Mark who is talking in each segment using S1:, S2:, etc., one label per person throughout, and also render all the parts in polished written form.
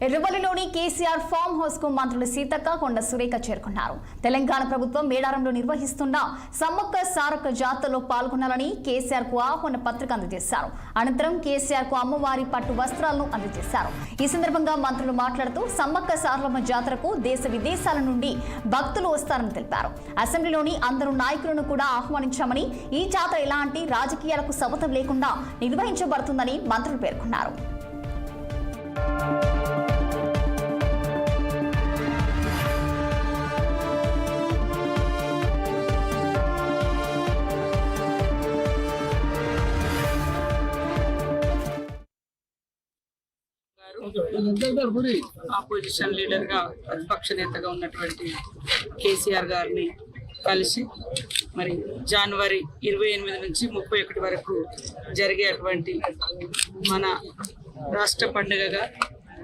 S1: ఎర్రవల్లిలోని KCR farm house కు మంత్రులు సీతక్క కొండ సురేఖ చేరుకున్నారు. తెలంగాణ ప్రభుత్వం మేడారంలో నిర్వహిస్తున్న సమ్మక్క సారక్క జాతరలో పాల్గొనాలని కేసీఆర్ కు ఆహ్వాన పత్రిక అందజేశారు. అనంతరం కేసీఆర్ కు అమ్మవారి పట్టు వస్త్రాలను అందజేశారు. ఈ సందర్భంగా మంత్రులు మాట్లాడుతూ సమ్మక్క సారలమ్మ జాతరకు దేశ విదేశాల నుండి భక్తులు వస్తారని తెలిపారు. అసెంబ్లీలోని అందరూ నాయకులను కూడా ఆహ్వానించామని, ఈ జాతర ఎలాంటి రాజకీయాలకు సబతం లేకుండా నిర్వహించబడుతుందని మంత్రులు పేర్కొన్నారు.
S2: ఆపోజిషన్ లీడర్ గా ప్రతిపక్ష నేతగా ఉన్నటువంటి కేసీఆర్ గారిని కలిసి మరి జనవరి 28 నుంచి 31 వరకు జరిగేటువంటి మన రాష్ట్ర పండుగగా,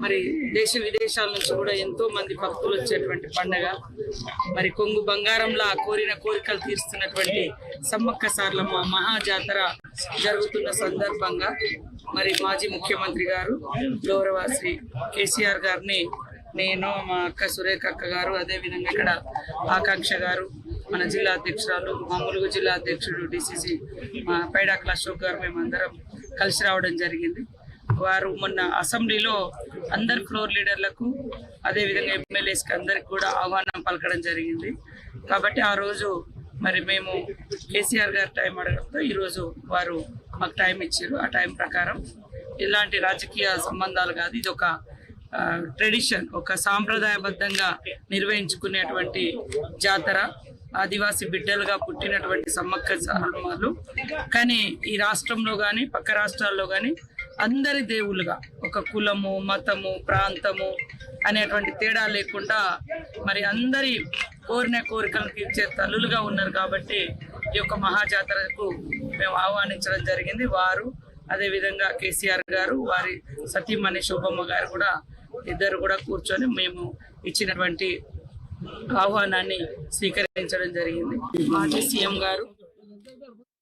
S2: మరి దేశ విదేశాల నుంచి కూడా ఎంతో మంది భక్తులు వచ్చేటువంటి పండుగ, మరి కొంగు బంగారంలా కోరిన కోరికలు తీరుస్తున్నటువంటి సమ్మక్క సారలమ్మ మహాజాతర జరుగుతున్న సందర్భంగా మరి మాజీ ముఖ్యమంత్రి గారు గౌరవ శ్రీ కేసీఆర్ గారిని నేను, మా అక్క సురేఖ అక్క గారు, అదేవిధంగా ఇక్కడ ఆకాంక్ష గారు, మన జిల్లా అధ్యక్షురాలు, మా ములుగు జిల్లా అధ్యక్షుడు డిసిసి మా పైడాకల అశోక్ గారు, మేమందరం కలిసి రావడం జరిగింది. వారు మొన్న అసెంబ్లీలో అందరు ఫ్లోర్ లీడర్లకు, అదేవిధంగా ఎమ్మెల్యేస్కి అందరికి కూడా ఆహ్వానం పలకడం జరిగింది. కాబట్టి ఆ రోజు మరి మేము కేసీఆర్ గారు టైం అడగడంతో ఈరోజు వారు మాకు టైం ఇచ్చారు. ఆ టైం ప్రకారం ఇలాంటి రాజకీయ సంబంధాలు కాదు, ఇది ఒక ట్రెడిషన్, ఒక సాంప్రదాయబద్ధంగా నిర్వహించుకునేటువంటి జాతర. ఆదివాసీ బిడ్డలుగా పుట్టినటువంటి సమ్మక్క సారలమ్మలు కానీ ఈ రాష్ట్రంలో కానీ పక్క రాష్ట్రాల్లో కానీ అందరి దేవుళ్ళుగా, ఒక కులము, మతము, ప్రాంతము అనేటువంటి తేడా లేకుండా మరి అందరి కోరిన కోరికలను తీర్చే తల్లులుగా ఉన్నారు. కాబట్టి ఈ యొక్క మహాజాతరకు మేము ఆహ్వానించడం జరిగింది. వారు అదేవిధంగా కేసీఆర్ గారు, వారి సతీమణి శోభమ్మ గారు కూడా ఇద్దరు కూడా కూర్చొని మేము ఇచ్చినటువంటి ఆహ్వానాన్ని స్వీకరించడం జరిగింది. మాజీ సీఎం గారు